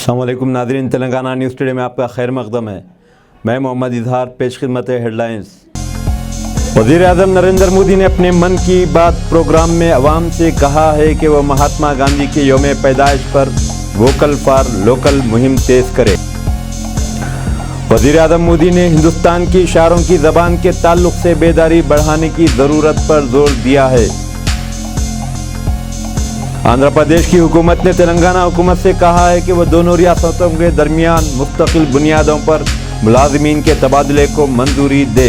अस्सलाम वालेकुम नाज़रीन, तेलंगाना न्यूज़ टुडे में आपका खैर मक़दम है। मैं मोहम्मद इजहार, पेश खिदमत हेडलाइंस। वज़ीर-ए-आज़म नरेंद्र मोदी ने अपने मन की बात प्रोग्राम में अवाम से कहा है कि वह महात्मा गांधी के यौम पैदाइश पर वोकल फॉर लोकल मुहिम तेज़ करे। वज़ीर-ए-आज़म मोदी ने हिंदुस्तान की इशारों की ज़बान के ताल्लुक़ से बेदारी बढ़ाने की ज़रूरत पर जोर दिया है। आंध्र प्रदेश की हुकूमत ने तेलंगाना हुकूमत से कहा है कि वह दोनों रियासतों के दरमियान मुस्तकिल बुनियादों पर मुलाजिमीन के तबादले को मंजूरी दे।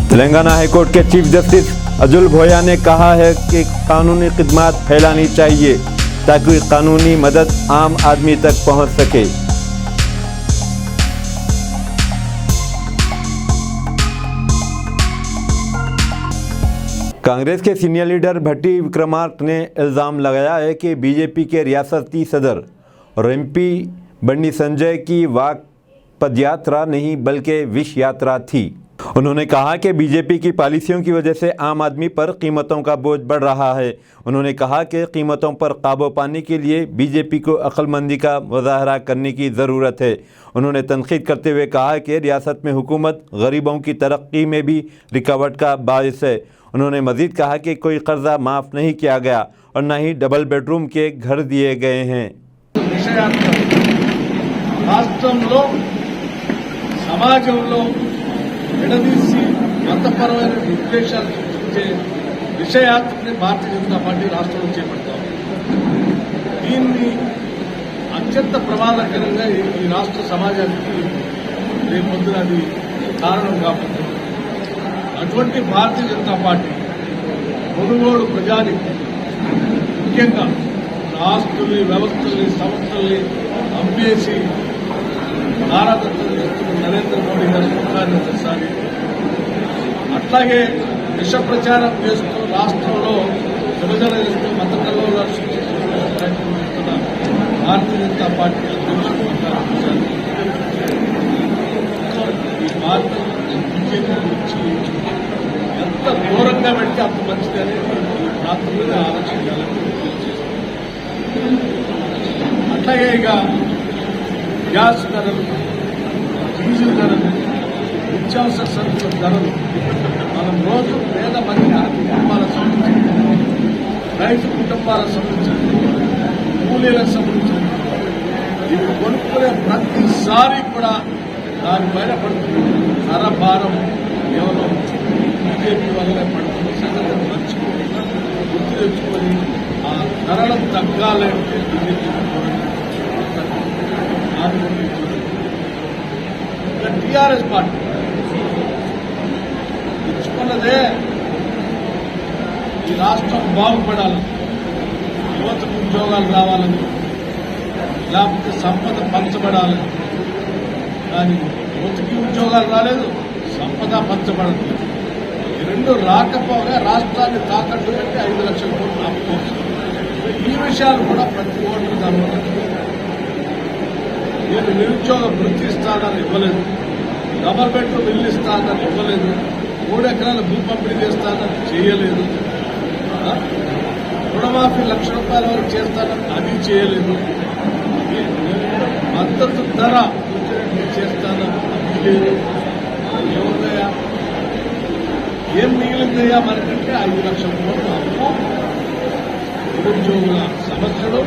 तेलंगाना हाई कोर्ट के चीफ जस्टिस अजुल भोया ने कहा है कि कानूनी खिदमात फैलानी चाहिए ताकि कानूनी मदद आम आदमी तक पहुंच सके। कांग्रेस के सीनियर लीडर भट्टी विक्रमार्क ने इल्ज़ाम लगाया है कि बीजेपी के रियासती सदर और एमपी बंडी संजय की वाक पदयात्रा नहीं बल्कि विष यात्रा थी। उन्होंने कहा कि बीजेपी की पॉलिसियों की वजह से आम आदमी पर कीमतों का बोझ बढ़ रहा है। उन्होंने कहा कि कीमतों पर काबू पाने के लिए बीजेपी को अक्लमंदी का मुजाहरा करने की ज़रूरत है। उन्होंने तनकीद करते हुए कहा कि रियासत में हुकूमत गरीबों की तरक्की में भी रुकावट का बायस है। उन्होंने मज़ीद कहा कि कोई कर्जा माफ़ नहीं किया गया और न ही डबल बेडरूम के घर दिए गए हैं। రాష్ట్రంలో సమాజంలో విడదీసి మతపరమైన విద్వేషాలు సృష్టించే విషయాత్మని భారతీయ జనతా పార్టీ రాష్ట్రంలో చేపడతాం. దీన్ని అత్యంత ప్రమాదకరంగా ఈ రాష్ట్ర సమాజానికి రేపొద్దున అది కారణం కాబట్టి అటువంటి భారతీయ జనతా పార్టీ కొనుగోలు ప్రజానికి ముఖ్యంగా ఆస్తుల్ని వ్యవస్థల్ని సంస్థల్ని అమ్మేసి నారాదత్తం చేస్తున్న నరేంద్ర మోడీ గారి ముఖాన్ని ఒకసారి అట్లాగే విష ప్రచారం చేస్తూ రాష్ట్రంలో విభజన చేస్తూ మత కల్లోలాలు సృష్టిస్తున్న ప్రయత్నం చేస్తున్న భారతీయ జనతా పార్టీ అధ్యక్షుడు ఈ భారత బీజేపీ గురించి ఎంత దూరంగా పెడితే అంత మంచిదని ఈ ప్రాంతం మీద ఆలోచించాలని అట్లాగే ఇక గ్యాస్ ధరలు, డీజిల్ ధరలు, నిత్యావసర సరుకుల ధరలు మనం రోజు పేద మంది కుటుంబాలకు సంబంధించి, రైతు కుటుంబాలకు సంబంధించి, కూలీలకు సంబంధించి ఇవి కొనుక్కునే ప్రతిసారి కూడా దానిపైన పడుతుంది ధర భారం కేవలం బీజేపీ వల్లనే పడుతున్న సంగతిని మర్చిపోకుండా గుర్తు తెచ్చుకొని ఆ ధరలకు తగ్గాలంటే బీజేపీ టీఆర్ఎస్ పార్టీ తెచ్చుకున్నదే ఈ రాష్ట్రం బాగుపడాలని, యువతకు ఉద్యోగాలు రావాలని, లేకపోతే సంపద పంచబడాలని. కానీ యువతకి ఉద్యోగాలు రాలేదు, సంపద పంచబడదు. ఈ రెండు రాకపోగా రాష్ట్రాన్ని తాకట్టు పెట్టి 5 లక్షల కోట్లు ఆపుకోవచ్చు. ఈ విషయాలు కూడా ప్రతి ఓటు దాని నేను నిరుద్యోగ వృత్తి ఇస్తానని ఇవ్వలేదు, డబల్ బెడ్రూమ్ ఇల్లు ఇస్తానని ఇవ్వలేదు, 3 ఎకరాల భూ పంపిణీ చేస్తానని చేయలేదు, రుణమాఫీ ₹1,00,000 వరకు చేస్తానని అది చేయలేదు, మద్దతు ధర చేస్తానని అది లేదు. ఏముందయ్యా, ఏం మిగిలిందయ్యా మనకంటే 5 లక్షల కోట్లు అప్పు, నిరుద్యోగుల సమస్యలు,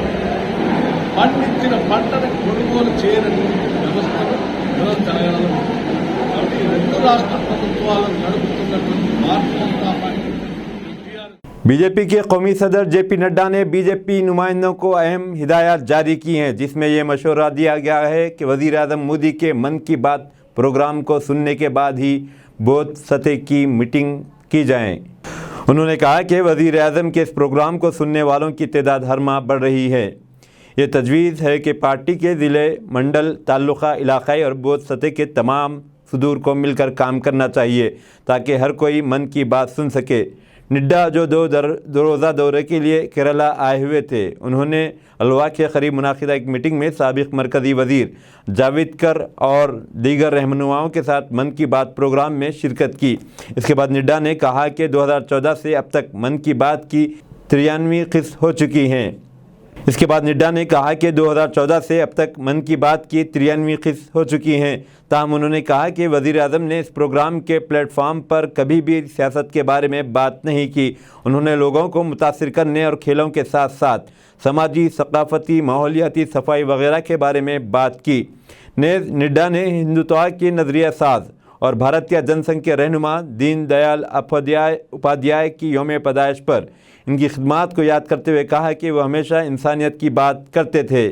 పండించిన పంటను కొనుగోలు చేయని వ్యవస్థను తెలంగాణలో. కాబట్టి 2 రాష్ట్ర ప్రభుత్వాలను నడుపుతున్నటువంటి భారతీయ జనతా పార్టీ. बीजेपी के कौमी सदर जेपी नड्डा ने बीजेपी नुमाइंदों को अहम हिदायत जारी की हैं, जिसमें ये मशवरा दिया गया है कि वज़ीर-ए-आज़म मोदी के मन की बात प्रोग्राम को सुनने के बाद ही बूथ सतह की मीटिंग की जाए। उन्होंने कहा कि वज़ीर-ए-आज़म के इस प्रोग्राम को सुनने वालों की तादाद हर माह बढ़ रही है। ये तजवीज़ है कि पार्टी के ज़िले, मंडल, ताल्लुक़ा, इलाक़ाई और बूथ सतह के तमाम सदूर को मिलकर काम करना चाहिए ताकि हर कोई मन की बात सुन सके। नड्डा जो दो रोज़ा दौरे के लिए केरला आए हुए थे, उन्होंने अलवा के करीब मुनाकिदा एक मीटिंग में साबिक़ मरकज़ी वज़ीर जावेद कर और दीगर रहनुमाओं के साथ मन की बात प्रोग्राम में शिरकत की। इसके बाद नड्डा ने कहा कि 2014 से अब तक मन की बात की 93 किस्त हो चुकी हैं। اس کے بعد نڈا نے کہا کہ 2014 سے اب تک من کی بات کی 93 قسط ہو چکی ہیں، تاہم انہوں نے کہا کہ وزیر اعظم نے اس پروگرام کے پلیٹ فارم پر کبھی بھی سیاست کے بارے میں بات نہیں کی۔ انہوں نے لوگوں کو متاثر کرنے اور کھیلوں کے ساتھ ساتھ سماجی، ثقافتی، ماحولیاتی صفائی وغیرہ کے بارے میں بات کی۔ نیز نڈا نے ہندوتوا کے نظریہ ساز اور بھارتیہ جن سنگھ کے رہنما دین دیال اپادھیائے کی یوم پیدائش پر ان کی خدمات کو یاد کرتے ہوئے کہا کہ وہ ہمیشہ انسانیت کی بات کرتے تھے۔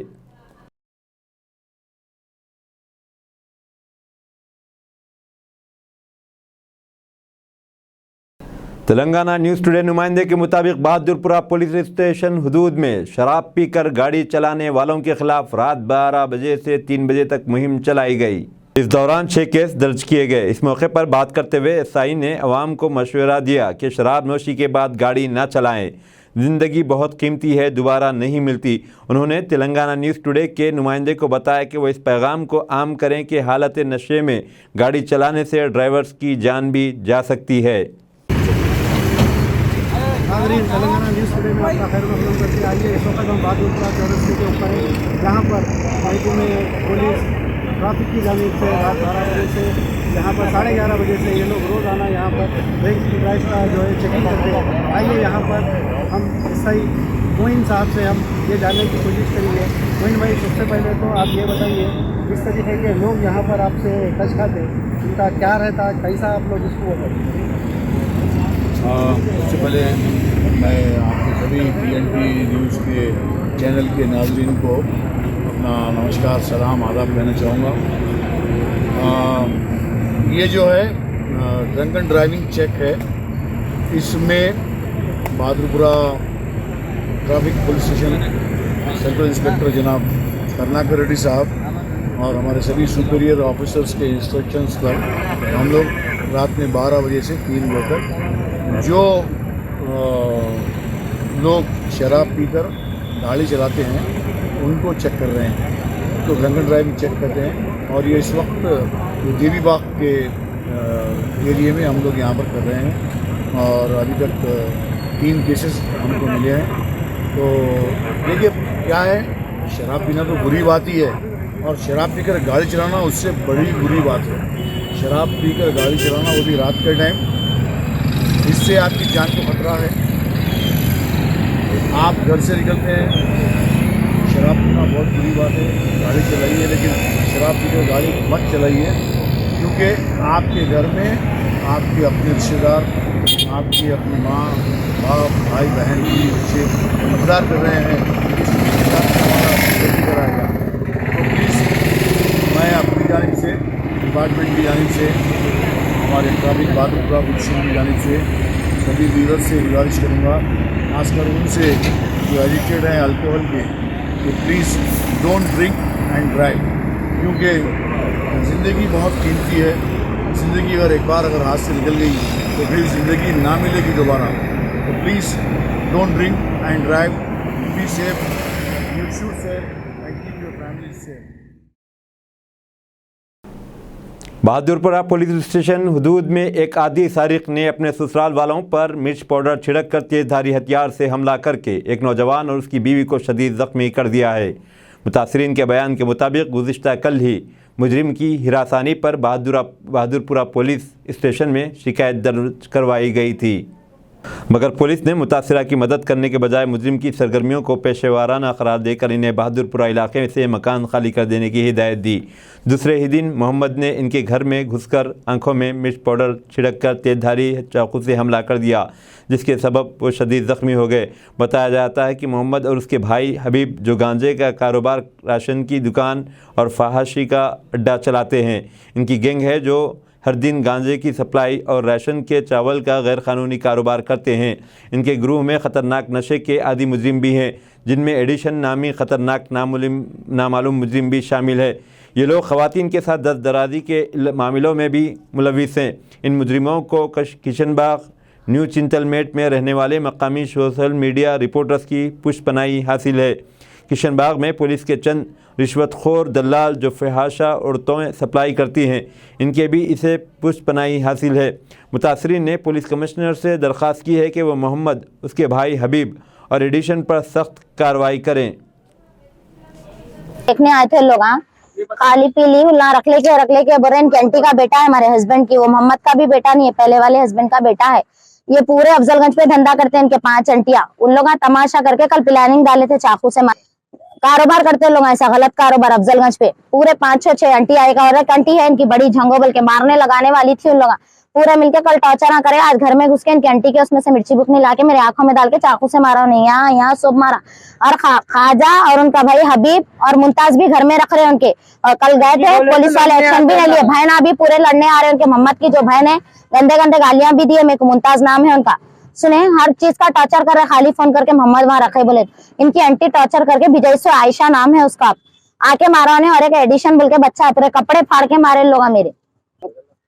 تلنگانہ نیوز ٹوڈے نمائندے کے مطابق بہادر پورہ پولیس اسٹیشن حدود میں شراب پی کر گاڑی چلانے والوں کے خلاف رات 12 بجے سے 3 بجے تک مہم چلائی گئی۔ اس دوران 6 کیس درج کیے گئے۔ اس موقع پر بات کرتے ہوئے ایس آئی نے عوام کو مشورہ دیا کہ شراب نوشی کے بعد گاڑی نہ چلائیں، زندگی بہت قیمتی ہے، دوبارہ نہیں ملتی۔ انہوں نے تلنگانہ نیوز ٹوڈے کے نمائندے کو بتایا کہ وہ اس پیغام کو عام کریں کہ حالت نشے میں گاڑی چلانے سے ڈرائیورز کی جان بھی جا سکتی ہے۔ ناظرین، تلنگانہ نیوز ٹوڈے میں آپ کا خیر مقدم کرتے ہیں۔ آئیے اس وقت ہم بہادر پورہ چورستے کے اوپر ہیں، جہاں پر محکمہ پولیس ٹرافک کی جانب سے رات 12 بجے سے یہاں پر 11:30 بجے سے یہ لوگ روزانہ یہاں پر ڈرنک کی ڈرائیو کا جو ہے چیکنگ کرتے ہیں۔ آئیے یہاں پر ہم صحیح معین صاحب سے ہم یہ جاننے کی کوشش کریں گے۔ معین بھائی، سب سے پہلے تو آپ یہ بتائیے کس طریقے کے لوگ یہاں پر آپ سے ٹچ کھاتے ہیں، ان کا کیا رہتا ہے، کیسا آپ لوگ اس کو بتائیے؟ سب سے پہلے میں آپ کے سبھی PNP نیوز کے چینل کے ناظرین کو اپنا نمسکار، سلام، آداب کہنا چاہوں گا۔ یہ جو ہے ڈرنک اینڈ ڈرائیونگ چیک ہے، اس میں بہادر پورہ traffic police station circle inspector جناب کرناکر ریڈی صاحب اور ہمارے سبھی سپیریئر آفیسرز کے انسٹرکشنز پر ہم لوگ رات میں 12 بجے سے 3 بجے تک جو لوگ شراب پی کر گاڑی چلاتے ہیں ان کو چیک کر رہے ہیں، تو ڈرنک اینڈ ڈرائیونگ چیک کرتے ہیں۔ اور یہ اس وقت دیوی باغ کے ایریے میں ہم لوگ یہاں پر کر رہے ہیں، اور ابھی تک 3 کیسز ہم کو ملے ہیں۔ تو دیکھیے کیا ہے، شراب پینا تو بری بات ہی ہے، اور شراب پی کر گاڑی چلانا اس سے بڑی بری بات ہے۔ شراب پی کر گاڑی چلانا، وہ بھی رات کے ٹائم، اس سے آپ کی جان کو خطرہ ہے۔ آپ گھر سے نکلتے ہیں، شراب پینا بہت بری بات ہے، گاڑی چلائیے، لیکن شراب پی کر گاڑی مت چلائیے، کیونکہ آپ کے گھر میں آپ کے اپنے رشتے دار، آپ کی اپنی ماں، باپ، بھائی بہن کی بچے انتظار کر رہے ہیں اس ذکر آئے گا۔ تو پلیز میں اپنی جانب سے، ڈپارٹمنٹ کی جانب سے، ہمارے ٹرافک بہادر پورہ پولیس کی جانب سے سبھی لیڈر سے گزارش کروں گا، خاص کر ان سے جو ایڈکٹیڈ ہیں الکوہل کے، کہ please don't drink and drive, کیونکہ زندگی بہت قیمتی ہے۔ زندگی اگر اگر ہاتھ سے نکل گئی تو پھر زندگی نہ ملے گی دوبارہ۔ تو please don't drink and drive, be safe, you should safe and keep your family safe. Bahadurpura police station حدود میں ایک عادی سارق نے اپنے سسرال والوں پر مرچ پاؤڈر چھڑک کر تیز دھاری ہتھیار سے حملہ کر کے ایک نوجوان اور اس کی بیوی کو شدید زخمی کر دیا ہے۔ متاثرین کے بیان کے مطابق گزشتہ کل ہی مجرم کی ہراسانی پر بہادر پورہ پولیس اسٹیشن میں شکایت درج کروائی گئی تھی، مگر پولیس نے متاثرہ کی مدد کرنے کے بجائے مجرم کی سرگرمیوں کو پیشہ وارانہ قرار دے کر انہیں بہادر پورہ علاقے سے مکان خالی کر دینے کی ہدایت دی۔ دوسرے ہی دن محمد نے ان کے گھر میں گھس کر آنکھوں میں مرچ پاؤڈر چھڑک کر تیز دھاری چاقو سے حملہ کر دیا، جس کے سبب وہ شدید زخمی ہو گئے۔ بتایا جاتا ہے کہ محمد اور اس کے بھائی حبیب، جو گانجے کا کاروبار، راشن کی دکان اور فحاشی کا اڈہ چلاتے ہیں، ان کی گینگ ہے جو ہر دن گانجے کی سپلائی اور راشن کے چاول کا غیر قانونی کاروبار کرتے ہیں۔ ان کے گروہ میں خطرناک نشے کے عادی مجرم بھی ہیں، جن میں ایڈیشن نامی خطرناک نامعلوم مجرم بھی شامل ہے۔ یہ لوگ خواتین کے ساتھ دست درازی کے معاملوں میں بھی ملوث ہیں۔ ان مجرموں کو کشن باغ، نیو چنتل میٹ میں رہنے والے مقامی سوشل میڈیا رپورٹرز کی پشت پناہی حاصل ہے۔ کشن باغ میں پولیس کے چند رشوت خور دلال جو فحاشہ عورتوں سپلائی کرتی ہیں، ان کے بھی اسے پشت پناہی حاصل ہے۔ متاثرین نے پولیس کمشنر سے درخواست کی ہے کہ وہ محمد، اس کے بھائی حبیب और एडिशन पर सख्त कार्रवाई करें। देखने आए थे लोग, हाँ खाली पीली ना रख लेके बोरे इनकी आंटी का बेटा है हमारे हस्बैंड की, वो मोहम्मद का भी बेटा नहीं है, पहले वाले हस्बैंड का बेटा है। ये पूरे अफजलगंज पे धंधा करते हैं, इनके 5 आंटियां। उन लोग तमाशा करके कल प्लानिंग डाले थे चाकू से कारोबार करते लोग, ऐसा गलत कारोबार अफजलगंज पे। पूरे 5-6 आंटी आएगा, और एक आंटी है इनकी बड़ी झंगो बोल के मारने लगाने वाली थी। उन लोग पूरे मिलके कल टॉर्चर ना करे, आज घर में घुस के इनकी आंटी के उसमें से मिर्ची बुकनी लाके मेरे आंखों में डाल के चाकू से मारा, नहीं यहाँ सब मारा। और खाजा और उनका भाई हबीब और मुमताज भी घर में रख रहे उनके, और कल गए थे पुलिस वाले, एक्शन भी नहीं लिए। बहन अभी पूरे लड़ने आ रहे उनके, मोहम्मद की जो बहन है गंदे गंदे गालियां भी दी है मेरे को, मुमताज नाम है उनका। सुने हर चीज का टॉर्चर कर रहे, खाली फोन करके मोहम्मद वहां रखे बोले। इनकी आंटी टॉर्चर करके विजय से आयशा नाम है उसका, आके मारा उन्हें। और एक एडिशन बोल के बच्चा पूरे कपड़े फाड़ के मारे लोग, मेरे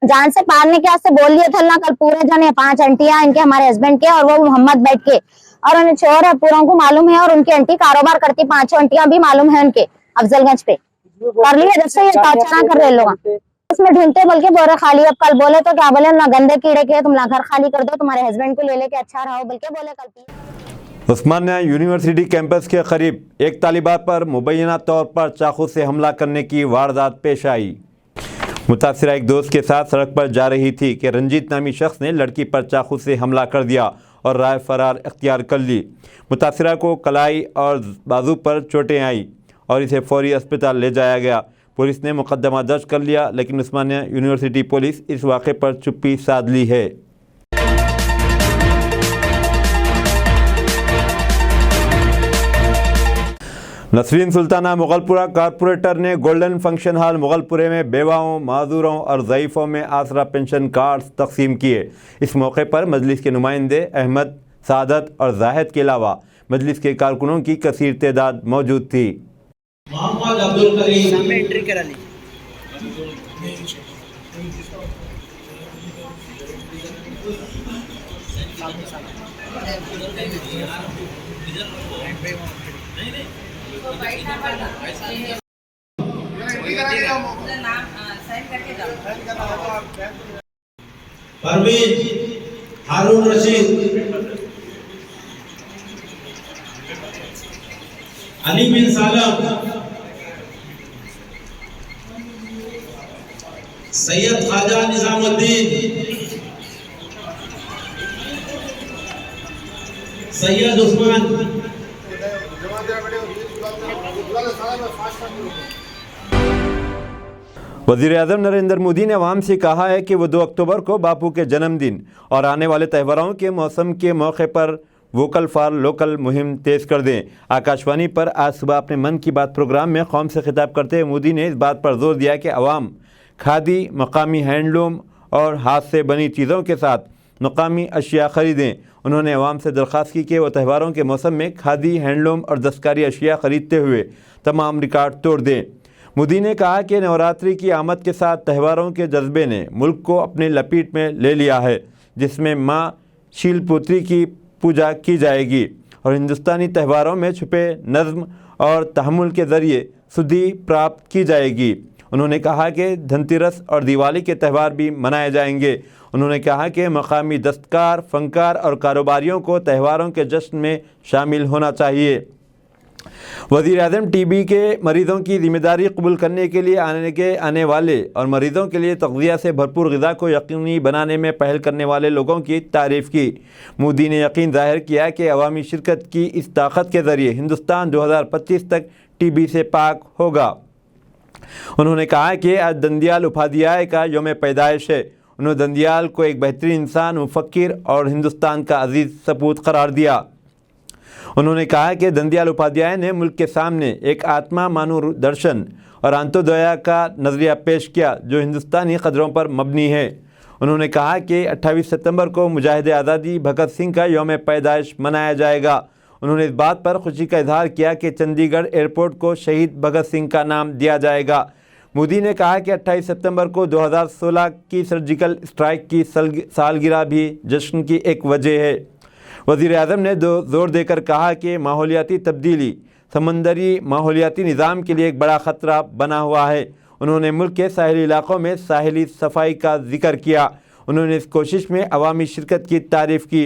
जान से पालने के वास्ते बोल दिए थे ना कल पूरे जने 5 आंटियां इनके हमारे हस्बैंड के, और वो मोहम्मद बैठ के, और उन्हें चोर है पूरों को मालूम है, और उनकी आंटी कारोबार करती 5 आंटियां भी मालूम है उनके अफजलगंज पे। कर लिए जब से ये टॉर्चर कर रहे लोग, उसमें ढूंढते बोल के बोरे खाली। अब कल बोले तो क्या बोले, ना गंदे कीड़े के तुम ना घर खाली कर दो, तुम्हारे हस्बैंड को ले लेके अच्छा रहो बोल के बोले कल। उस्मानिया यूनिवर्सिटी कैंपस के करीब एक तालिबा पर मुबैना तौर पर चाकू से हमला करने की वारदात पेश आई। मुतासिरा एक दोस्त के साथ सड़क पर जा रही थी कि रंजीत नामी शख्स ने लड़की पर चाकू से हमला कर दिया और राह फरार इख्तियार कर ली। मुतासिरा को कलाई और बाजू पर चोटें आई और इसे फौरी अस्पताल ले जाया गया। पुलिस ने मुकदमा दर्ज कर लिया, लेकिन उस्मानिया यूनिवर्सिटी पुलिस इस वाक़े पर चुप्पी साध ली है। नसरीन सुल्ताना मुगलपुरा कारपोरेटर ने गोल्डन फंक्शन हॉल मुगलपुरे में बेवाओं, माजूरों और ज़ईफ़ों में आसरा पेंशन कार्ड्स तकसीम किए। इस मौके पर मजलिस के नुमाइंदे अहमद, सादत और जाहिद के अलावा मजलिस के कारकुनों की कसीर तादाद मौजूद थी। मोहम्मद अब्दुल करीम परवीन, हारून रशीद, अली बिन सालम, सैयद ख्वाजा निजामुद्दीन, सैयद उस्मान। वज़ीर-ए-आज़म नरेंद्र मोदी ने अवाम से कहा है कि वो 2 अक्टूबर को बापू के जन्मदिन और आने वाले त्योहारों के मौसम के मौके पर वोकल फॉर लोकल मुहिम तेज़ कर दें। आकाशवाणी पर आज सुबह अपने मन की बात प्रोग्राम में कौम से खिताब करते हुए मोदी ने इस बात पर जोर दिया कि अवाम खादी, मकामी हैंडलूम और हाथ से बनी चीज़ों के साथ मकामी अशिया ख़रीदें। उन्होंने अवाम से दरख्वास्त की कि वो त्योहारों के मौसम में खादी, हैंडलूम और दस्तकारी अशिया ख़रीदते हुए तमाम रिकॉर्ड तोड़ दें। मोदी ने कहा कि नवरात्रि की आमद के साथ त्योहारों के जज्बे ने मुल्क को अपनी लपेट में ले लिया है, जिसमें माँ शीलपुत्री की पूजा की जाएगी और हिंदुस्तानी त्योहारों में छुपे नज़्म और तहम्मुल के ज़रिए शुद्धि प्राप्त की जाएगी। उन्होंने कहा कि धनतेरस और दिवाली के त्यौहार भी मनाए जाएंगे। उन्होंने कहा कि मकामी दस्तकार, फनकार और कारोबारियों को त्योहारों के जश्न में शामिल होना चाहिए। वज़ीर-ए-आज़म टीबी के मरीज़ों की ज़िम्मेदारी कबूल करने के लिए आने वाले और मरीज़ों के लिए तग़ज़िया से भरपूर ग़िज़ा को यकीनी बनाने में पहल करने वाले लोगों की तारीफ़ की। मोदी ने यकीन ज़ाहिर किया कि अवामी शिरकत की इस ताकत के ज़रिए हिंदुस्तान 2025 तक टीबी से पाक होगा। उन्होंने कहा कि आज दंदयाल उपाध्याय का यौम पैदाइश है। उन्होंने दंदयाल को एक बेहतरीन इंसान, मुफ़क्किर और हिंदुस्तान का अजीज़ सपूत करार दिया। उन्होंने कहा कि दंदयाल उपाध्याय ने मुल्क के सामने एक आत्मा मानव दर्शन और अंत्योदय का नज़रिया पेश किया जो हिंदुस्तानी क़दरों पर मबनी है। उन्होंने कहा कि 28 सितंबर को मुजाहिद आज़ादी भगत सिंह का यौम पैदाइश मनाया जाएगा। उन्होंने इस बात पर खुशी का इजहार किया कि चंडीगढ़ एयरपोर्ट को शहीद भगत सिंह का नाम दिया जाएगा। मोदी ने कहा कि 28 सितंबर को 2016 की सर्जिकल स्ट्राइक की सालगिरह भी जश्न की एक वजह है। वज़ीर-ए-आज़म ने जोर देकर कहा कि माहौलियाती तब्दीली समंदरी माहौलियाती निज़ाम के लिए एक बड़ा ख़तरा बना हुआ है। उन्होंने मुल्क के साहिली इलाक़ों में साहिली सफाई का जिक्र किया। उन्होंने इस कोशिश में अवामी शिरकत की तारीफ़ की।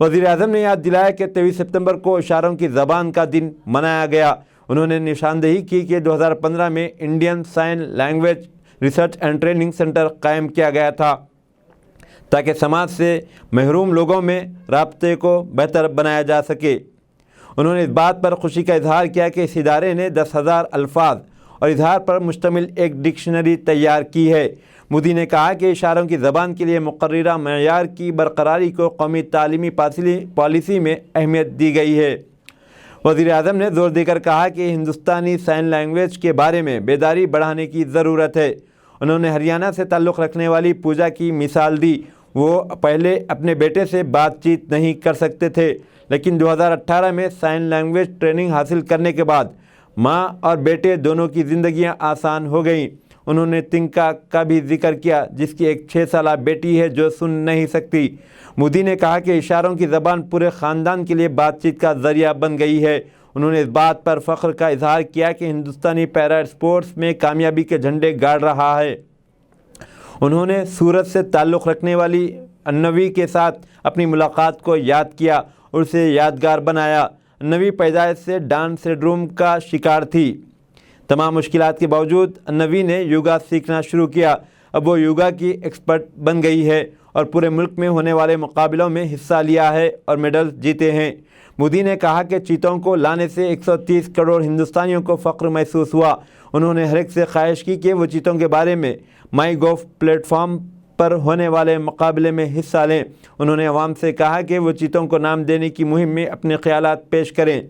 वज़ीर आज़म ने याद दिलाया कि 23 सितंबर को इशारों की ज़बान का दिन मनाया गया। उन्होंने निशानदेही की कि 2015 में Indian sign language research and training centre कायम किया गया था ताकि समाज से महरूम लोगों में राब्ते को बेहतर बनाया जा सके। उन्होंने इस बात पर खुशी का इजहार किया कि इस इदारे ने 10,000 अल्फाज और इजहार पर मुश्तमिल एक डिक्शनरी तैयार की है। मोदी ने कहा कि इशारों की ज़बान के लिए मुकर्ररा मेयार की बरकरारी को कौमी तालीमी पॉलिसी में अहमियत दी गई है। वज़ीर आज़म ने जोर देकर कहा कि हिंदुस्तानी साइन लैंग्वेज के बारे में बेदारी बढ़ाने की ज़रूरत है। उन्होंने हरियाणा से ताल्लुक़ रखने वाली पूजा की मिसाल दी। वो पहले अपने बेटे से बातचीत नहीं कर सकते थे, लेकिन 2018 में साइन लैंग्वेज ट्रेनिंग हासिल करने के बाद माँ और बेटे दोनों की ज़िंदगियाँ आसान हो गईं। उन्होंने तिंका का भी जिक्र किया, जिसकी एक 6 साला बेटी है जो सुन नहीं सकती। मोदी ने कहा कि इशारों की ज़बान पूरे ख़ानदान के लिए बातचीत का ज़रिया बन गई है। उन्होंने इस बात पर फ़ख्र का इजहार किया कि हिंदुस्तानी पैरा स्पोर्ट्स में कामयाबी के झंडे गाड़ रहा है। उन्होंने सूरत से ताल्लुक़ रखने वाली अन्नवी के साथ अपनी मुलाकात को याद किया और उसे यादगार बनाया। अन्नवी पैदाइश से डाउन सिंड्रोम का शिकार थी। तमाम मुश्किलात के बावजूद अन्नवी ने योगा सीखना शुरू किया। अब वो योगा की एक्सपर्ट बन गई है और पूरे मुल्क में होने वाले मुकाबलों में हिस्सा लिया है और मेडल जीते हैं। मोदी ने कहा कि चीतों को लाने से 130 करोड़ हिंदुस्तानियों को फ़ख्र महसूस हुआ। उन्होंने हर एक से ख्वाहिश की कि वो चीतों के बारे में माई गॉव प्लेटफॉर्म पर होने वाले मुकाबले में हिस्सा लें। उन्होंने अवाम से कहा कि वो चीतों को नाम देने की मुहिम में अपने ख्यालात पेश करें।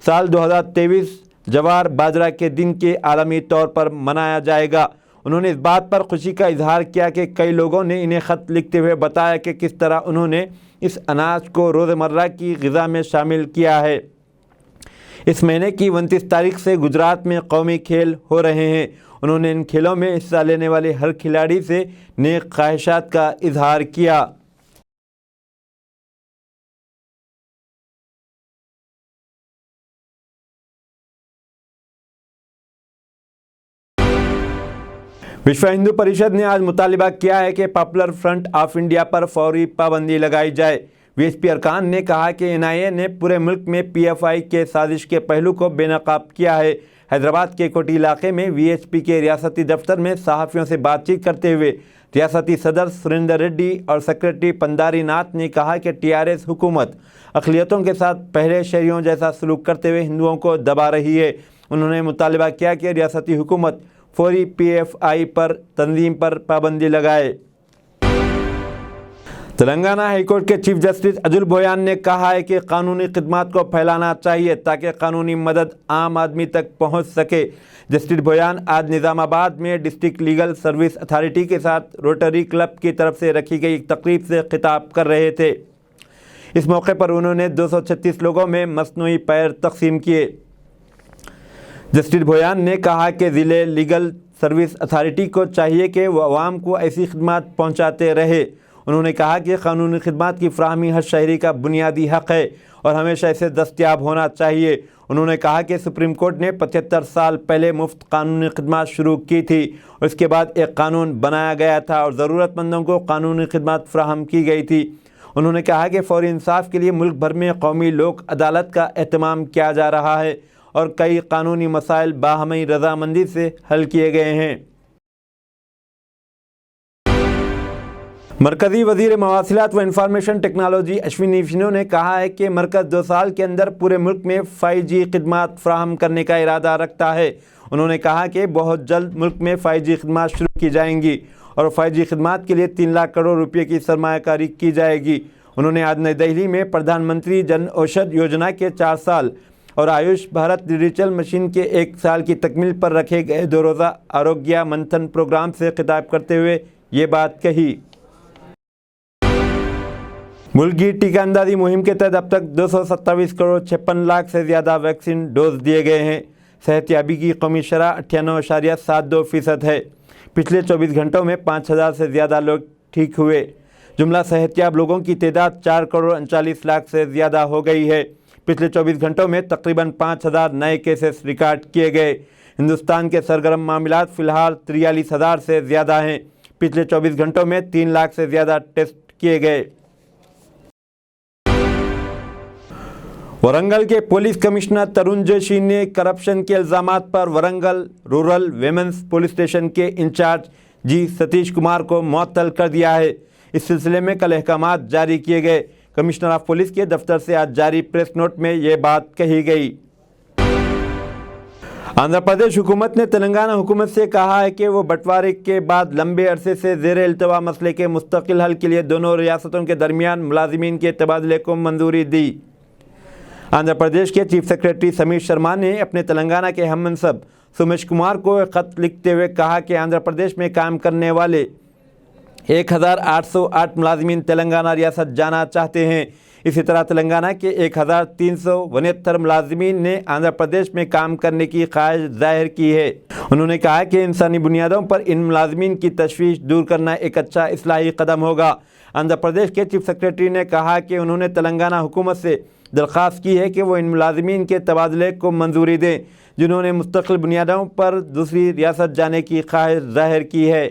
साल 2023 जवार बाजरा के दिन के आलमी तौर पर मनाया जाएगा। उन्होंने इस बात पर खुशी का इजहार किया कि कई लोगों ने इन्हें ख़त लिखते हुए बताया कि किस तरह उन्होंने इस अनाज को रोज़मर्रा की ग़िज़ा में शामिल किया है। इस महीने की 29 तारीख से गुजरात में कौमी खेल हो रहे हैं। उन्होंने इन खेलों में हिस्सा लेने वाले हर खिलाड़ी से नेक ख्वाहिशात का इजहार किया। विश्व हिंदू परिषद ने आज मुतालिबा किया है कि पॉपुलर फ्रंट ऑफ इंडिया पर फौरी पाबंदी लगाई जाए। वीएचपी अरकान ने कहा कि एनआईए ने पूरे मुल्क में पीएफआई के साजिश के पहलू को बेनकाब किया है। हैदराबाद के कोटी इलाके में वीएचपी के रियासती दफ्तर में सहाफ़ियों से बातचीत करते हुए रियासती सदर सुरेंद्र रेड्डी और सेक्रेटरी पंडारी नाथ ने कहा कि टीआरएस हुकूमत अक़लियतों के साथ पहले शहरियों जैसा सलूक करते हुए हिंदुओं को दबा रही है। उन्होंने मुतालिबा किया कि रियासती हुकूमत फौरी पीएफआई पर तंजीम पर पाबंदी लगाए। तेलंगाना हाईकोर्ट के चीफ जस्टिस अजुल भोयान ने कहा है कि कानूनी खिदमात को फैलाना चाहिए ताकि कानूनी मदद आम आदमी तक पहुंच सके। जस्टिस भोयान आज निज़ामाबाद में डिस्ट्रिक्ट लीगल सर्विस अथॉरिटी के साथ रोटरी क्लब की तरफ से रखी गई एक तकरीब से खिताब कर रहे थे। इस मौके पर उन्होंने 236 लोगों में मसनूई पैर तकसीम किए। जस्टिस भोयान ने कहा कि ज़िले लीगल सर्विस अथॉरिटी को चाहिए कि वह आवाम को ऐसी खिदमत पहुंचाते रहे। उन्होंने कहा कि कानूनी खिदमत की फ़राहमी हर शहरी का बुनियादी हक़ है और हमेशा इसे दस्तयाब होना चाहिए। उन्होंने कहा कि सुप्रीम कोर्ट ने 75 साल पहले मुफ्त कानूनी खिदमत शुरू की थी और इसके बाद एक कानून बनाया गया था और ज़रूरतमंदों को कानूनी खिदमत फ़राहम की गई थी। उन्होंने कहा कि फौरी इंसाफ के लिए मुल्क भर में कौमी लोक अदालत का एहतमाम किया जा रहा है और कई कानूनी मसाइल बाहमी रजामंदी से हल किए गए हैं। मरकज़ी वज़ीर मवासिलात व इंफॉर्मेशन टेक्नोलॉजी अश्विनी वैष्णव ने कहा है कि मरकज़ 2 साल के अंदर पूरे मुल्क में 5G खिदमत फ्राहम करने का इरादा रखता है। उन्होंने कहा कि बहुत जल्द मुल्क में 5G खिदमत शुरू की जाएंगी और 5G खिदमत के लिए 3 लाख करोड़ रुपये की सरमायाकारी की जाएगी। उन्होंने आज नई दिल्ली में प्रधानमंत्री जन औषधि योजना के 4 साल और आयुष भारत डिजिटल मिशन के 1 साल की तकमील पर रखे गए 2 रोज़ा आरोग्य मंथन प्रोग्राम से खिताब करते हुए ये बात कही। मुल्क की टीका अंदाजी मुहिम के तहत अब तक 227 करोड़ 56 लाख से ज़्यादा वैक्सीन डोज दिए गए हैं। सेहतयाबी की कौमी शरह 98.72% है। पिछले 24 घंटों में 5000 से ज़्यादा लोग ठीक हुए। जुमला सेहतयाब लोगों की तादाद 4 करोड़ 39 लाख से ज़्यादा हो गई है। पिछले 24 घंटों में तकरीबन 5000 नए केसेस रिकॉर्ड किए गए। हिंदुस्तान के सरगर्म मामलात फ़िलहाल 43,000 से ज़्यादा हैं। पिछले 24 घंटों में 3 लाख से ज़्यादा टेस्ट किए गए। वरंगल के पुलिस कमिश्नर तरुण जोशी ने करप्शन के इल्ज़ामात पर Warangal rural women's police station के इंचार्ज जी सतीश कुमार को मुअत्तल कर दिया है। इस सिलसिले में कल अहकामात जारी किए गए। कमिश्नर ऑफ पुलिस के दफ्तर से आज जारी प्रेस नोट में ये बात कही गई। आंध्र प्रदेश हुकूमत ने तेलंगाना हुकूमत से कहा है कि वो बंटवारे के बाद लंबे अरसे से ज़ेरे इल्तवा मसले के मुस्तकिल हल के लिए दोनों रियासतों के दरमियान मुलाजिमीन के तबादले को मंजूरी दी। आंध्र प्रदेश के चीफ सेक्रेटरी समीर शर्मा ने अपने तेलंगाना के हममनसब सुमेश कुमार को एक खत लिखते हुए कहा कि आंध्र प्रदेश में काम करने वाले 1808 मुलाजिमीन तेलंगाना रियासत जाना चाहते हैं। इसी तरह तेलंगाना के 1369 मुलाजिमीन ने आंध्र प्रदेश में काम करने की ख्वाहिश जाहिर की है। उन्होंने कहा कि इंसानी बुनियादों पर इन मुलाजिमीन की तशवीश दूर करना एक अच्छा इस्लाही कदम होगा। आंध्र प्रदेश के चीफ सेक्रेटरी ने कहा कि उन्होंने तेलंगाना हुकूमत से दरख्वास्त की है कि वो इन मुलाजिमीन के तबादले को मंजूरी दें जिन्होंने मुस्तकिल बुनियादों पर दूसरी रियासत जाने की ख्वाहिश जाहिर की है।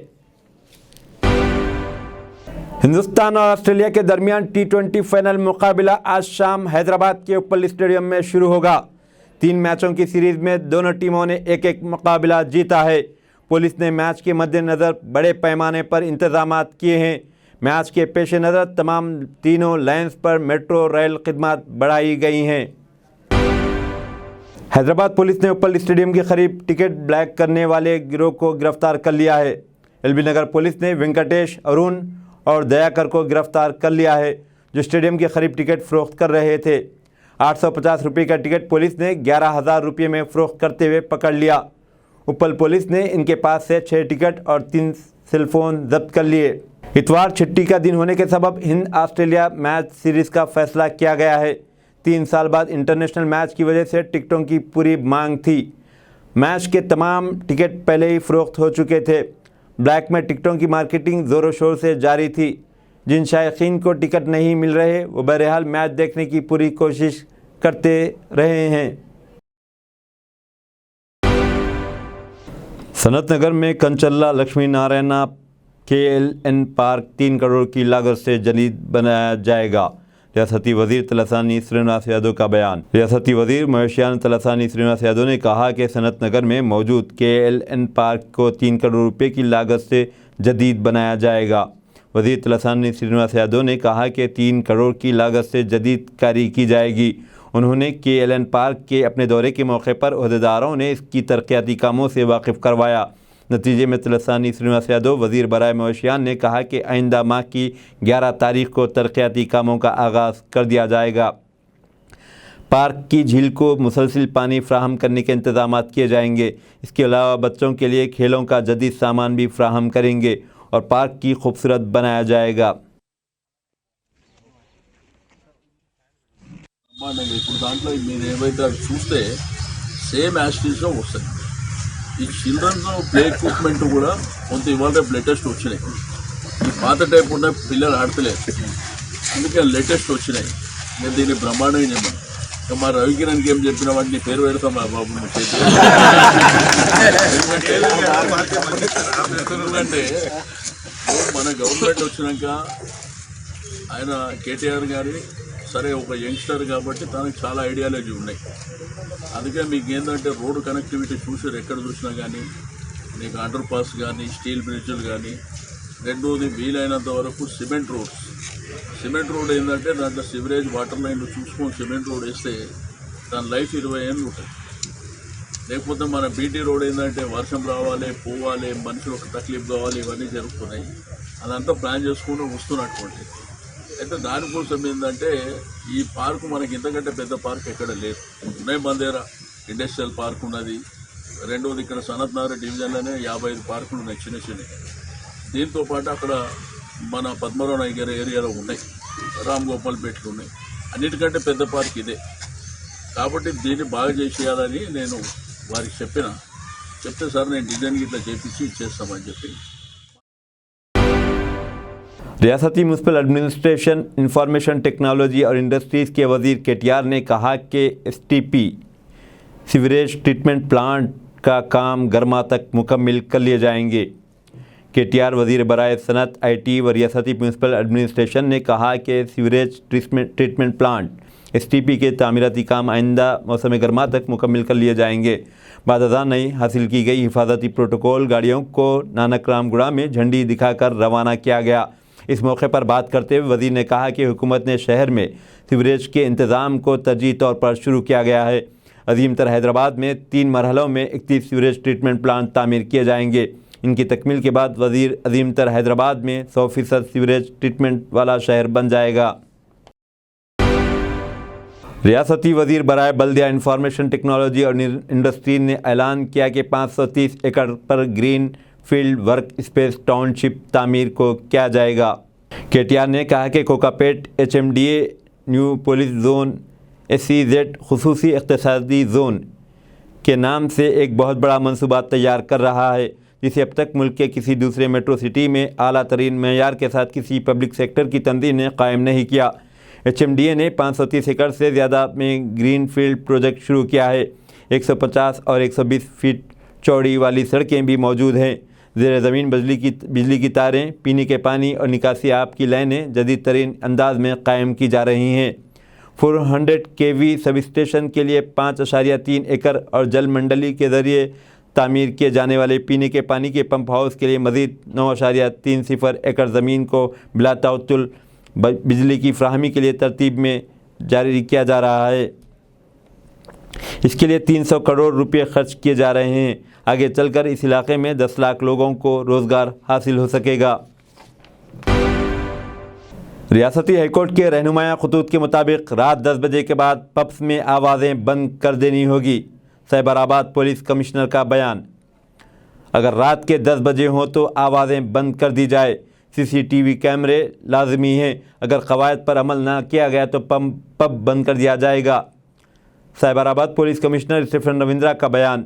हिंदुस्तान और ऑस्ट्रेलिया के दरमियान T20 फाइनल मुकाबला आज शाम हैदराबाद के उपल स्टेडियम में शुरू होगा। 3 मैचों की सीरीज में दोनों टीमों ने एक एक मुकाबला जीता है। पुलिस ने मैच के मद्देनज़र बड़े पैमाने पर इंतजामात किए हैं। मैच के पेश नज़र तमाम तीनों लाइन्स पर मेट्रो रेल खिदमत बढ़ाई गई हैं। हैदराबाद पुलिस ने उपल स्टेडियम के करीब टिकट ब्लैक करने वाले गिरोह को गिरफ्तार कर लिया है। एलबी नगर पुलिस ने वेंकटेश, अरुण और दयाकर को गिरफ्तार कर लिया है जो स्टेडियम के करीब टिकट फ़रोख्त कर रहे थे। 850 रुपये का टिकट पुलिस ने 11,000 रुपये में फ़रोख्त करते हुए पकड़ लिया। उपल पुलिस ने इनके पास से 6 टिकट और 3 सेलफोन जब्त कर लिए। इतवार छुट्टी का दिन होने के सबब हिंद ऑस्ट्रेलिया मैच सीरीज़ का फैसला किया गया है। 3 साल बाद इंटरनेशनल मैच की वजह से टिकटों की पूरी मांग थी। मैच के तमाम टिकट पहले ही फ़रोख्त हो चुके थे। ब्लैक में टिकटों की मार्केटिंग ज़ोरों शोर से जारी थी। जिन शायकीन को टिकट नहीं मिल रहे वो बहरहाल मैच देखने की पूरी कोशिश करते रहे हैं। सनत नगर में कंचल्ला लक्ष्मी नारायणा KLN पार्क 3 करोड़ की लागत से जदीद बनाया जाएगा। रियासती वजीर तलसानी श्रीनिवास यादव का बयान। रियासती वजीर महेशियान तलसानी श्रीनिवास यादव ने कहा कि सनत नगर में मौजूद KLN पार्क को 3 करोड़ रुपए की लागत से जदीद बनाया जाएगा। वजीर तलसानी श्रीनिवास यादव ने कहा कि 3 करोड़ की लागत से जदीद कारी की जाएगी। उन्होंने KLN पार्क के अपने दौरे के मौके पर अहदेदारों ने इसकी तरक्याती कामों से वाकिफ़ करवाया। नतीजे में तलसानी श्रीनिवास यादव वज़ीर बराए मवेशियान ने कहा कि आइंदा माह की 11 तारीख को तरक्याती कामों का आगाज़ कर दिया जाएगा। पार्क की झील को मुसलसिल पानी फ्राहम करने के इंतजाम किए जाएंगे। इसके अलावा बच्चों के लिए खेलों का जदीद सामान भी फ्राहम करेंगे और पार्क की खूबसूरत बनाया जाएगा। ఇప్పుడు దాంట్లో మీరు ఏవైతే చూస్తే సేమ్ యాక్టివిటీస్లో వస్తాయి. ఈ చిల్డ్రన్స్ ప్లే ఎక్విప్మెంట్ కూడా కొంత ఇవాళ రేపు లేటెస్ట్ వచ్చినాయి. ఈ పాత టైప్ ఉన్న పిల్లలు ఆడతలేరు, అందుకే లేటెస్ట్ వచ్చినాయి. నేను దీన్ని బ్రహ్మాండంగా చెప్పాను. ఇంకా మా రవికిరణ్కి ఏం చెప్పిన వాటిని పేరు పెడతాం మా బాబు చేతి. ఎందుకంటే మన గవర్నమెంట్ వచ్చినాక ఆయన కేటీఆర్ గారి సరే ఒక యంగ్స్టర్ కాబట్టి తనకు చాలా ఐడియాలజీ ఉన్నాయి. అందుకే మీకు ఏంటంటే రోడ్డు కనెక్టివిటీ చూసారు ఎక్కడ చూసినా కానీ, మీకు అండర్ పాస్ కానీ స్టీల్ బ్రిడ్జ్లు కానీ. రెండోది వీలైనంత వరకు సిమెంట్ రోడ్ ఏంటంటే దాంట్లో సివరేజ్ వాటర్ లైన్లు చూసుకొని సిమెంట్ రోడ్ వేస్తే దాని లైఫ్ 20 ఏళ్ళు ఉంటుంది. లేకపోతే మన బీటీ రోడ్ ఏంటంటే వర్షం రావాలి, పోవాలి, మనుషులకు తక్లీఫ్ కావాలి, ఇవన్నీ జరుగుతున్నాయి. అదంతా ప్లాన్ చేసుకుంటూ వస్తున్నటువంటి. అయితే దానికోసం ఏంటంటే ఈ పార్కు మనకి ఇంతకంటే పెద్ద పార్క్ ఎక్కడ లేదు. ఉన్నాయి మన దగ్గర ఇండస్ట్రియల్ పార్క్ ఉన్నది. రెండోది ఇక్కడ సనత్ నగర్ డివిజన్లోనే 55 పార్కులు ఉన్నాయి చిన్న చిన్నవి. దీంతోపాటు అక్కడ మన పద్మరావు నగర్ ఏరియాలో ఉన్నాయి, రామ్ గోపాల్ పేటలు ఉన్నాయి. అన్నిటికంటే పెద్ద పార్క్ ఇదే. కాబట్టి దీన్ని బాగా చేసేయాలని నేను వారికి చెప్తే సార్ నేను డిజైన్ ఇట్లా చేపించి ఇచ్చేస్తామని చెప్పి. रियासती म्यूनसिपल एडमिनिस्ट्रेशन, इंफॉर्मेशन टेक्नोलॉजी और इंडस्ट्रीज़ के वजीर KTR ने कहा कि STP सीवरेज ट्रीटमेंट प्लांट का काम गर्मा तक मुकम्मल कर लिए जाएंगे। KTR वज़ीर बराए सनत IT व रियासती म्यूनसिपल एडमिनिस्ट्रेशन ने कहा कि सीवरेज ट्रीटमेंट प्लांट STP के तामीराती काम आइंदा मौसम गर्मा तक मुकम्मल कर लिए जाएंगे। बाद अज़ान नई हासिल की गई हिफाजती प्रोटोकॉल गाड़ियों को नानक रामगुड़ा में झंडी दिखाकर रवाना किया गया। इस मौके पर बात करते हुए वज़ीर ने कहा कि हुकूमत ने शहर में सीवरेज के इंतज़ाम को तरजीही तौर पर शुरू किया गया है। अजीम तर हैदराबाद में 3 मरहलों में 31 सीवरेज ट्रीटमेंट प्लांट तामीर किए जाएंगे। इनकी तकमील के बाद वज़ीर अजीम तर हैदराबाद में 100% सीवरेज ट्रीटमेंट वाला शहर बन जाएगा। रियासती वज़ीर बराए बल्दिया इंफॉर्मेशन टेक्नोलॉजी और इंडस्ट्री ने ऐलान किया कि 530 एकड़ पर green field work space township तामीर को किया जाएगा। KTR ने कहा कि Kokapet HMDA new police zone SEZ खुसूसी इक़्तिसादी जोन के नाम से एक बहुत बड़ा मंसूबा तैयार कर रहा है, जिसे अब तक मुल्क के किसी दूसरे मेट्रो सिटी में आला तरीन मेयार के साथ किसी पब्लिक सेक्टर की तंजीम ने कायम नहीं किया। HMDA ने 530 एकड़ से ज़्यादा में ग्रीन फील्ड प्रोजेक्ट शुरू किया है। 150 और 120 फीट चौड़ी वाली सड़कें भी मौजूद हैं। ज़ेर ज़मीन बिजली की तारें, पीने के पानी और निकासी आब की लाइनें जदीद तरीन अंदाज में कायम की जा रही हैं। 400 kV सब स्टेशन के लिए 5.3 एकड़ और जल मंडली के ज़रिए तामीर किए जाने वाले पीने के पानी के पंप हाउस के लिए मज़ीद 9.30 एकड़ ज़मीन को बिला तअत्तुल बिजली की फ्राहमी के लिए तरतीब में जारी किया जा रहा है। इसके लिए 300 करोड़ रुपए खर्च किए जा रहे हैं। आगे चलकर इस इलाके में 10 लाख लोगों को रोज़गार हासिल हो सकेगा। रियासती हाईकोर्ट के रहनुमाया खतूत के मुताबिक रात 10 बजे के बाद पब्स में आवाज़ें बंद कर देनी होगी। साइबराबाद पुलिस कमिश्नर का बयान। अगर रात के 10 बजे हों तो आवाज़ें बंद कर दी जाए। CCTV कैमरे लाजमी हैं। अगर कवायद पर अमल ना किया गया तो पब बंद कर दिया जाएगा। Cyberabad police commissioner Stephen Ravindra का बयान।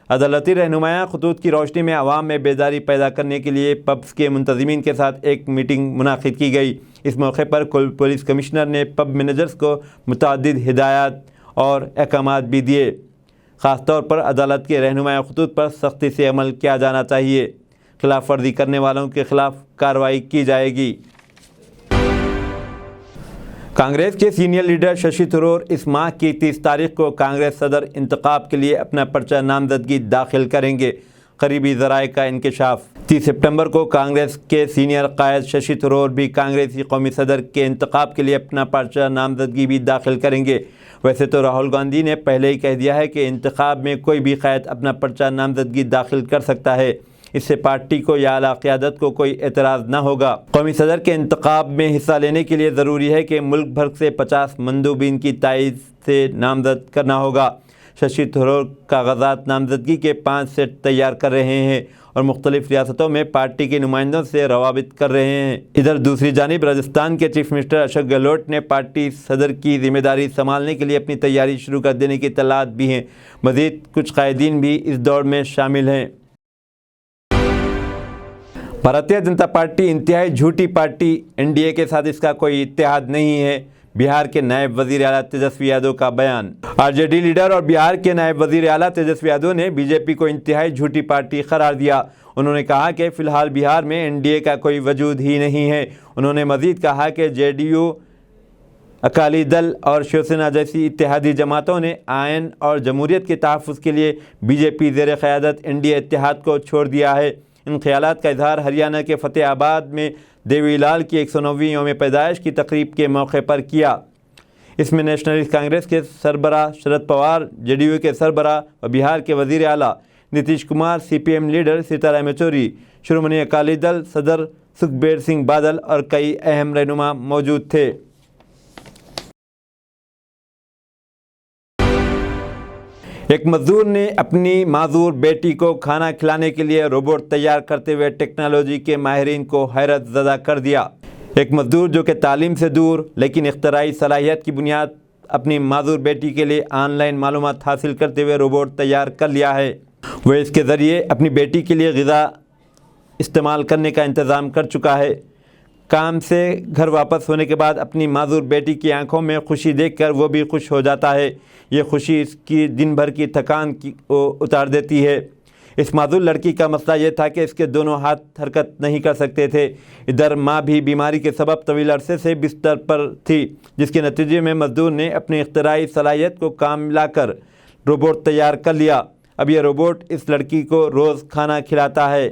अदालती रहनुमाया खतूत की रोशनी में आवाम में बेदारी पैदा करने के लिए पब्स के मुंतज़मीन के साथ एक मीटिंग मुनाकिद की गई। इस मौके पर पुलिस कमिश्नर ने पब मैनेजर्स को मुतअद्दिद हिदायत और अहकामात भी दिए। ख़ास तौर पर अदालत के रहनुमाया खतूत पर सख्ती से अमल किया जाना चाहिए। खिलाफ वर्जी करने वालों के खिलाफ कार्रवाई की जाएगी। कांग्रेस के सीनियर लीडर शशि थरूर इस माह की 30 तारीख को कांग्रेस सदर इंतखाब के लिए अपना पर्चा नामजदगी दाखिल करेंगे। करीबी ज़राए का इंकशाफ। 30 सितंबर को कांग्रेस के सीनियर कायद शशि थरूर भी कांग्रेसी कौमी सदर के इंतखाब के लिए अपना पर्चा नामजदगी भी दाखिल करेंगे। वैसे तो राहुल गांधी ने पहले ही कह दिया है कि इंतखाब में कोई भी कायद अपना पर्चा नामजदगी दाखिल कर सकता है। इससे पार्टी को या आला क़यादत को कोई एतराज़ न होगा। कौमी सदर के इंतखाब में हिस्सा लेने के लिए ज़रूरी है कि मुल्क भर से 50 मंदूबीन की तायीद से नामज़द करना होगा। शशि थरूर कागजात नामजदगी के 5 सेट तैयार कर रहे हैं और मुख्तलिफ रियासतों में पार्टी के नुमाइंदों से रवाबित कर रहे हैं। इधर दूसरी जानिब राजस्थान के चीफ मिनिस्टर अशोक गहलोत ने पार्टी सदर की जिम्मेदारी संभालने के लिए अपनी तैयारी शुरू कर देने की इत्तलात भी हैं। मज़ीद कुछ कायदीन भी इस दौड़ में शामिल हैं। भारतीय जनता पार्टी इंतहाई झूठी पार्टी NDA के साथ इसका कोई इत्तेहाद नहीं है। बिहार के नायब वज़ीर आला तेजस्वी यादव का बयान। RJD लीडर और बिहार के नायब वज़ीर आला तेजस्वी यादव ने BJP को इंतहाई झूठी पार्टी करार दिया। उन्होंने कहा कि फ़िलहाल बिहार में NDA का कोई वजूद ही नहीं है। उन्होंने मज़ीद कहा कि JDU, अकाली दल और शिवसेना जैसी इत्तेहादी जमातों ने आयन और जमहूरियत के तहफ़्फ़ुज़ के लिए BJP ज़ेर क़यादत NDA इत्तेहाद को छोड़ दिया है। इन ख्यालात का इजहार हरियाणा के फ़तेहाबाद में देवीलाल की 109वीं यौम पैदाइश की तकरीब के मौके पर किया। इसमें नेशनलिस्ट कांग्रेस के सरबराह शरद पवार, JDU के सरबराह व बिहार के वज़ीर आला नीतीश कुमार, CPM लीडर सीताराम येचुरी, शिरोमणि अकाली दल सदर सुखबीर सिंह बादल और कई अहम रहनुमा मौजूद थे। एक मजदूर ने अपनी माजूर बेटी को खाना खिलाने के लिए रोबोट तैयार करते हुए टेक्नोलॉजी के माहिरीन को हैरत ज़दा कर दिया। एक मजदूर जो कि तालीम से दूर लेकिन इख्तराई सलाहियत की बुनियाद अपनी माजूर बेटी के लिए ऑनलाइन मालूमात हासिल करते हुए रोबोट तैयार कर लिया है। वह इसके ज़रिए अपनी बेटी के लिए ग़िज़ा इस्तेमाल करने का इंतज़ाम कर चुका है। काम से घर वापस होने के बाद अपनी माजूर बेटी की आंखों में खुशी देखकर वो भी खुश हो जाता है। ये खुशी इसकी दिन भर की थकान को उतार देती है। इस मासूम लड़की का मसला ये था कि इसके दोनों हाथ हरकत नहीं कर सकते थे। इधर माँ भी बीमारी के सबब तवील अरसे से बिस्तर पर थी, जिसके नतीजे में मजदूर ने अपनी इख्तिराई सलाहियत को काम लाकर रोबोट तैयार कर लिया। अब यह रोबोट इस लड़की को रोज़ खाना खिलाता है।